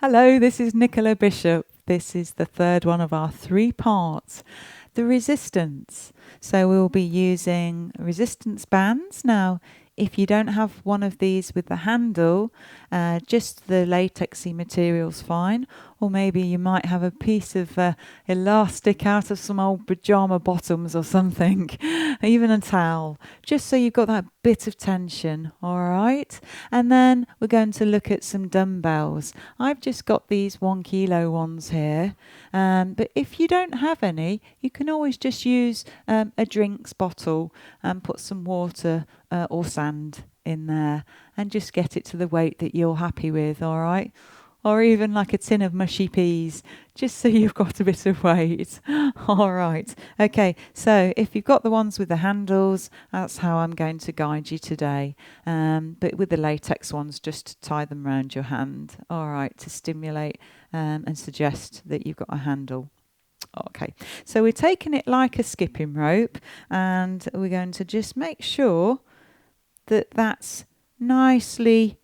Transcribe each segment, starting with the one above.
Hello, this is Nicola Bishop. This is the third one of our 3 parts, the resistance. So we'll be using resistance bands. Now, if you don't have one of these with the handle, just the latexy material's fine. Or maybe you might have a piece of elastic out of some old pajama bottoms or something, even a towel, just so you've got that bit of tension, all right? And then we're going to look at some dumbbells. I've just got these 1 kilo ones here, but if you don't have any, you can always just use a drinks bottle and put some water or sand in there and just get it to the weight that you're happy with, all right? Or even like a tin of mushy peas, just so you've got a bit of weight. All right. Okay, so if you've got the ones with the handles, that's how I'm going to guide you today. But with the latex ones, just tie them around your hand, all right, to stimulate and suggest that you've got a handle. Okay, so we're taking it like a skipping rope, and we're going to just make sure that that's nicely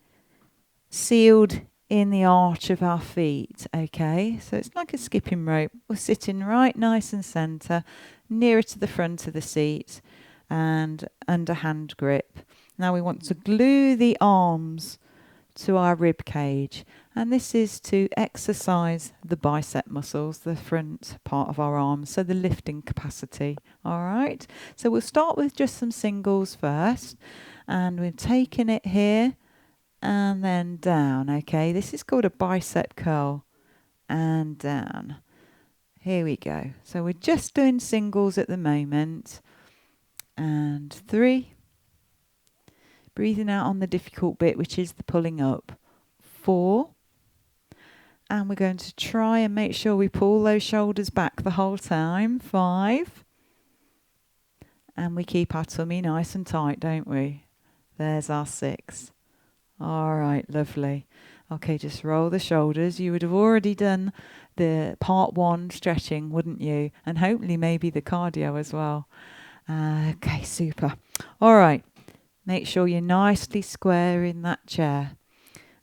sealed in the arch of our feet. Okay, so it's like a skipping rope. We're sitting right nice and centre, nearer to the front of the seat and under hand grip. Now we want to glue the arms to our rib cage, and this is to exercise the bicep muscles, the front part of our arms, so the lifting capacity. All right, so we'll start with just some singles first, and we've taken it here and then down. Okay, this is called a bicep curl, and down. Here we go. So we're just doing singles at the moment, and 3. Breathing out on the difficult bit, which is the pulling up. 4. And we're going to try and make sure we pull those shoulders back the whole time. 5. And we keep our tummy nice and tight, don't we? There's our 6. All right, lovely. Okay, just roll the shoulders. You would have already done the part 1 stretching, wouldn't you? And hopefully maybe the cardio as well. Okay, super. All right. Make sure you're nicely square in that chair.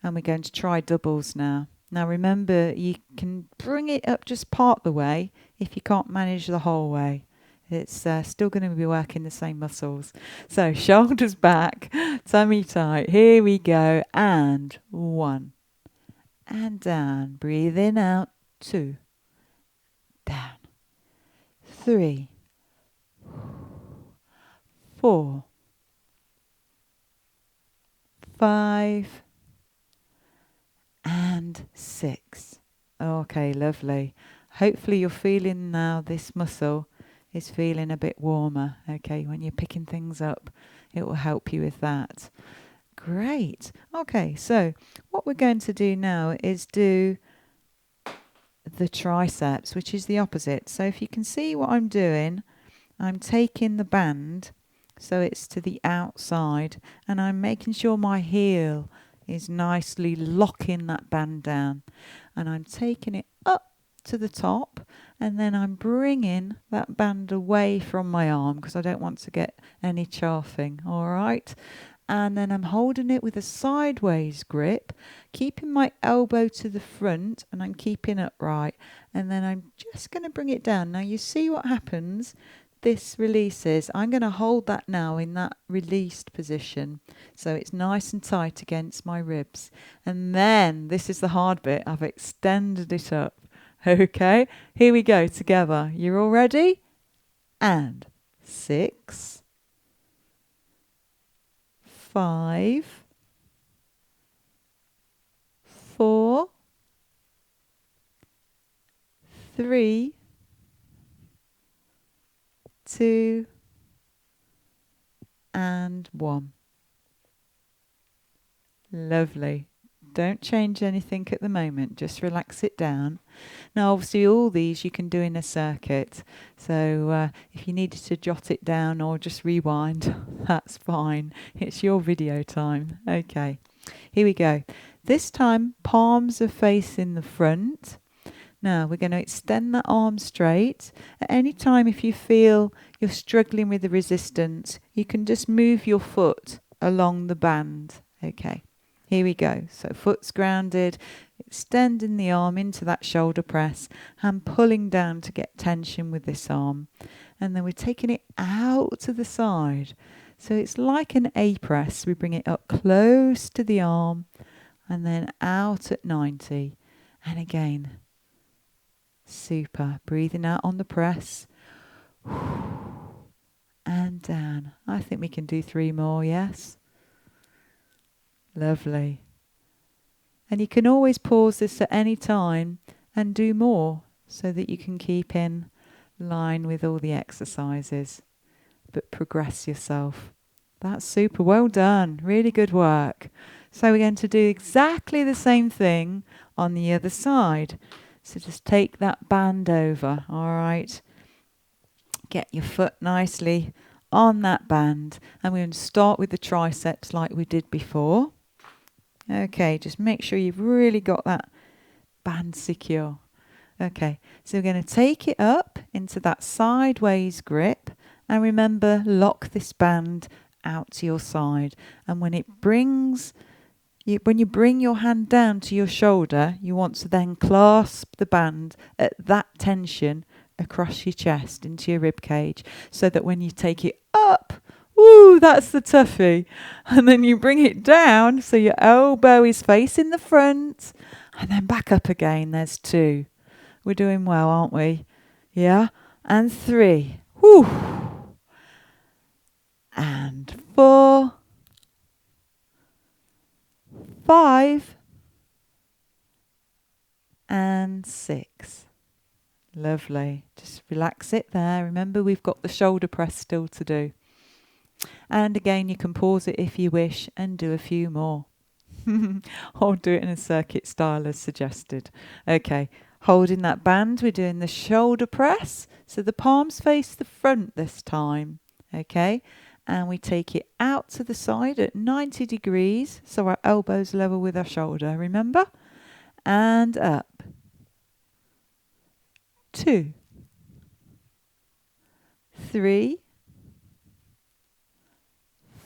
And we're going to try doubles now. Now remember, you can bring it up just part the way if you can't manage the whole way. It's still going to be working the same muscles. So shoulders back, tummy tight. Here we go. And 1. And down. Breathe in, out. 2. Down. 3. 4. 5 and 6. Okay, lovely. Hopefully you're feeling now this muscle is feeling a bit warmer. Okay, when you're picking things up, it will help you with that. Great. Okay, so what we're going to do now is do the triceps, which is the opposite. So if you can see what I'm doing, I'm taking the band so it's to the outside, and I'm making sure my heel is nicely locking that band down, and I'm taking it up to the top, and then I'm bringing that band away from my arm because I don't want to get any chafing. All right, and then I'm holding it with a sideways grip, keeping my elbow to the front, and I'm keeping upright, and then I'm just going to bring it down. Now you see what happens. This releases. I'm going to hold that now in that released position so it's nice and tight against my ribs. And then, this is the hard bit, I've extended it up. Okay, here we go together. You're all ready? And 6, 5, 4, 3, 2 and 1. Lovely. Don't change anything at the moment, just relax it down. Now obviously all these you can do in a circuit, so if you needed to jot it down or just rewind, that's fine. It's your video time. Okay, here we go. This time palms are facing the front. Now we're going to extend that arm straight. At any time if you feel you're struggling with the resistance, you can just move your foot along the band. Okay, here we go. So foot's grounded, extending the arm into that shoulder press and pulling down to get tension with this arm. And then we're taking it out to the side. So it's like an A press. We bring it up close to the arm and then out at 90. And again, super. Breathing out on the press. And down. I think we can do 3 more, yes? Lovely. And you can always pause this at any time and do more so that you can keep in line with all the exercises, but progress yourself. That's super. Well done. Really good work. So we're going to do exactly the same thing on the other side. So just take that band over, all right? Get your foot nicely on that band. And we're going to start with the triceps like we did before. Okay, just make sure you've really got that band secure. Okay, so we're going to take it up into that sideways grip. And remember, lock this band out to your side. And when it brings... when you bring your hand down to your shoulder, you want to then clasp the band at that tension across your chest into your rib cage, so that when you take it up, woo, that's the toughie. And then you bring it down so your elbow is facing the front and then back up again. There's 2. We're doing well, aren't we? Yeah. And 3. Woo. And 4. 5 and 6. Lovely. Just relax it there. Remember, we've got the shoulder press still to do. And again, you can pause it if you wish and do a few more. Or do it in a circuit style as suggested. Okay, holding that band, we're doing the shoulder press. So the palms face the front this time. Okay, and we take it out to the side at 90 degrees, so our elbows level with our shoulder, remember? And up. 2, 3,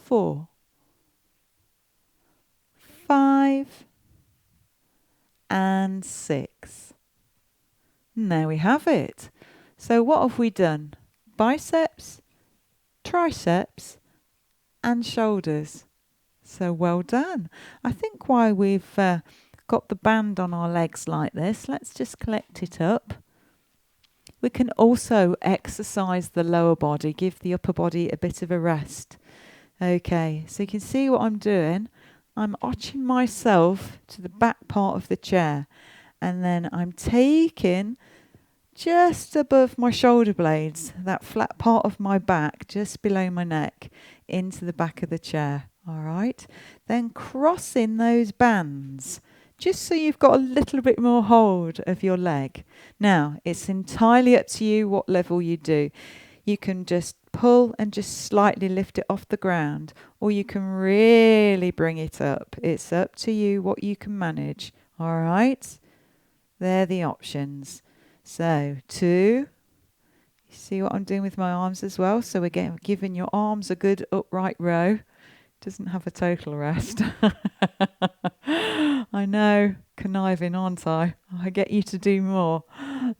4, 5, and 6. And there we have it. So what have we done? Biceps, triceps, and shoulders. So well done. I think while we've got the band on our legs like this, let's just collect it up. We can also exercise the lower body, give the upper body a bit of a rest. Okay, so you can see what I'm doing. I'm arching myself to the back part of the chair, and then I'm taking just above my shoulder blades, that flat part of my back, just below my neck, into the back of the chair. All right, then crossing those bands, just so you've got a little bit more hold of your leg. Now, it's entirely up to you what level you do. You can just pull and just slightly lift it off the ground, or you can really bring it up. It's up to you what you can manage. All right, they're the options. So 2, you see what I'm doing with my arms as well? So again, giving your arms a good upright row. Doesn't have a total rest. I know, conniving, aren't I? I get you to do more.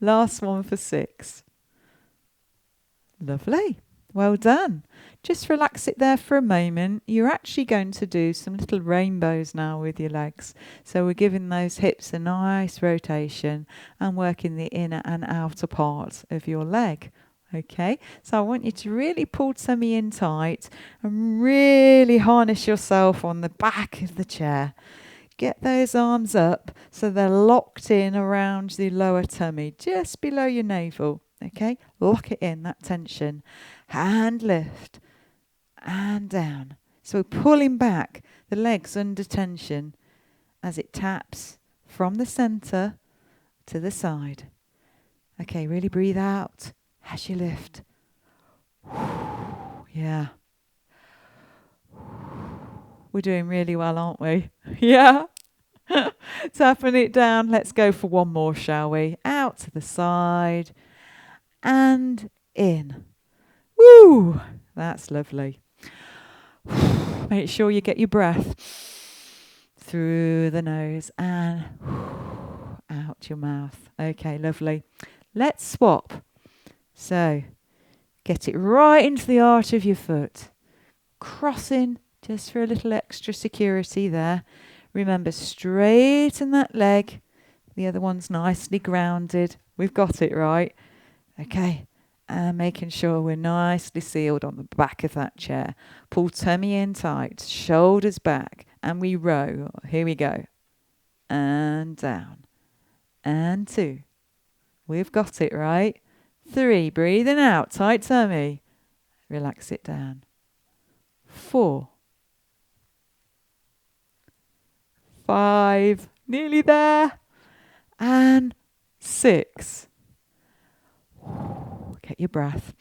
Last one for 6. Lovely. Well done. Just relax it there for a moment. You're actually going to do some little rainbows now with your legs. So we're giving those hips a nice rotation and working the inner and outer part of your leg. Okay, so I want you to really pull tummy in tight and really harness yourself on the back of the chair. Get those arms up so they're locked in around the lower tummy, just below your navel. Okay, lock it in, that tension. Hand lift and down. So we're pulling back the legs under tension as it taps from the center to the side. Okay, really breathe out as you lift. Yeah. We're doing really well, aren't we? Yeah. Tapping it down. Let's go for one more, shall we? Out to the side and in. Woo! That's lovely. Make sure you get your breath through the nose and out your mouth. Okay, lovely. Let's swap. So, get it right into the arch of your foot. Crossing just for a little extra security there. Remember, straighten that leg. The other one's nicely grounded. We've got it right. Okay. And making sure we're nicely sealed on the back of that chair. Pull tummy in tight, shoulders back, and we row. Here we go. And down. And 2. We've got it right. 3. Breathing out. Tight tummy. Relax it down. 4. 5. Nearly there. And 6. Get your breath.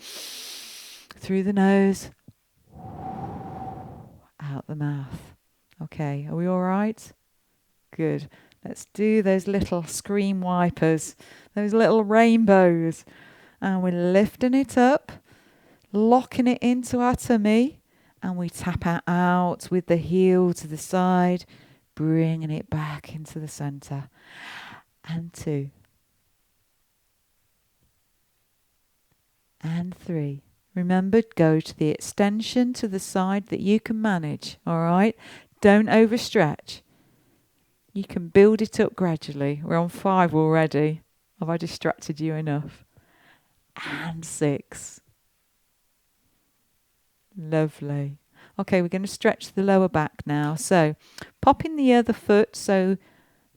Through the nose. Out the mouth. Okay, are we all right? Good. Let's do those little scream wipers, those little rainbows. And we're lifting it up, locking it into our tummy, and we tap out with the heel to the side, bringing it back into the center. And 2. And 3. Remember, go to the extension to the side that you can manage, all right? Don't overstretch. You can build it up gradually. We're on 5 already. Have I distracted you enough? And 6. Lovely. Okay, we're going to stretch the lower back now. So, pop in the other foot so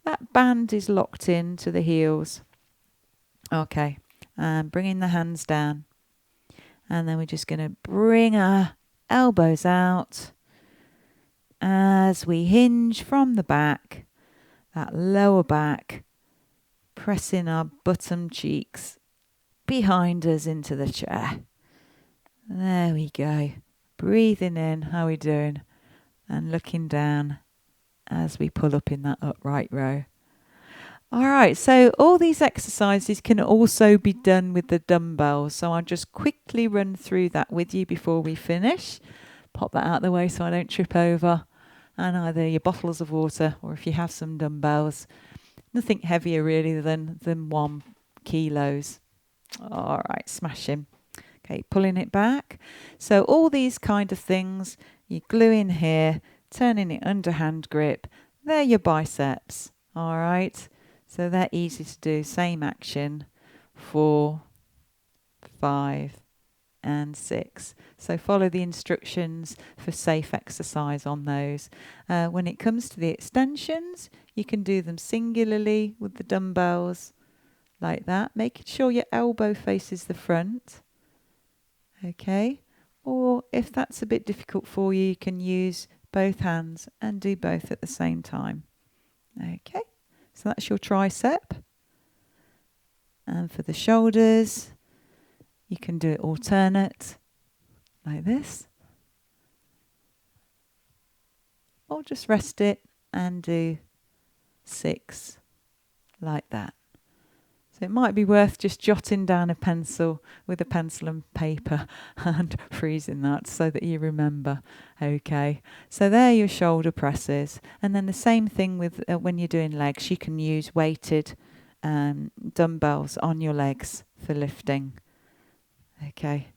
that band is locked in to the heels. Okay, and bringing the hands down. And then we're just going to bring our elbows out as we hinge from the back, that lower back, pressing our bottom cheeks behind us into the chair. There we go. Breathing in, how are we doing? And looking down as we pull up in that upright row. All right, so all these exercises can also be done with the dumbbells. So I'll just quickly run through that with you before we finish. Pop that out of the way so I don't trip over. And either your bottles of water or if you have some dumbbells. Nothing heavier really than 1 kilos. All right, smashing. Okay, pulling it back. So all these kind of things, you glue in here, turning it under hand grip. They're your biceps. All right. So they're easy to do. Same action. 4, 5, and 6. So follow the instructions for safe exercise on those. When it comes to the extensions, you can do them singularly with the dumbbells like that, making sure your elbow faces the front. Okay. Or if that's a bit difficult for you, you can use both hands and do both at the same time. Okay. So that's your tricep. And for the shoulders, you can do it alternate, like this. Or just rest it and do 6, like that. So it might be worth just jotting down a pencil with a pencil and paper and freezing that so that you remember. Okay, so there are your shoulder presses. And then the same thing with when you're doing legs, you can use weighted dumbbells on your legs for lifting. Okay.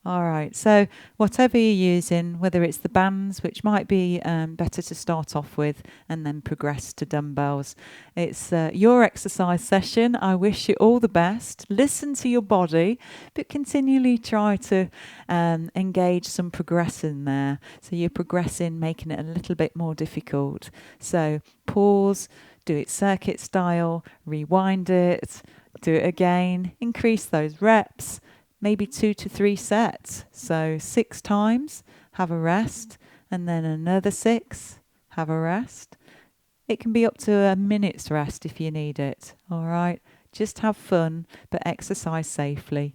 All right, so whatever you're using, whether it's the bands, which might be better to start off with and then progress to dumbbells. It's your exercise session. I wish you all the best. Listen to your body, but continually try to engage some progression there. So you're progressing, making it a little bit more difficult. So pause, do it circuit style, rewind it, do it again, increase those reps. Maybe 2 to 3 sets. So 6 times, have a rest, and then another 6, have a rest. It can be up to a minute's rest if you need it. All right. Just have fun, but exercise safely.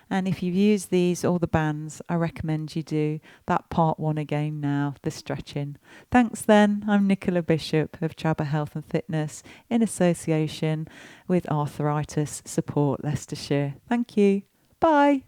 And if you've used these or the bands, I recommend you do that part 1 again now, the stretching. Thanks then. I'm Nicola Bishop of Chaba Health and Fitness in association with Arthritis Support Leicestershire. Thank you. Bye.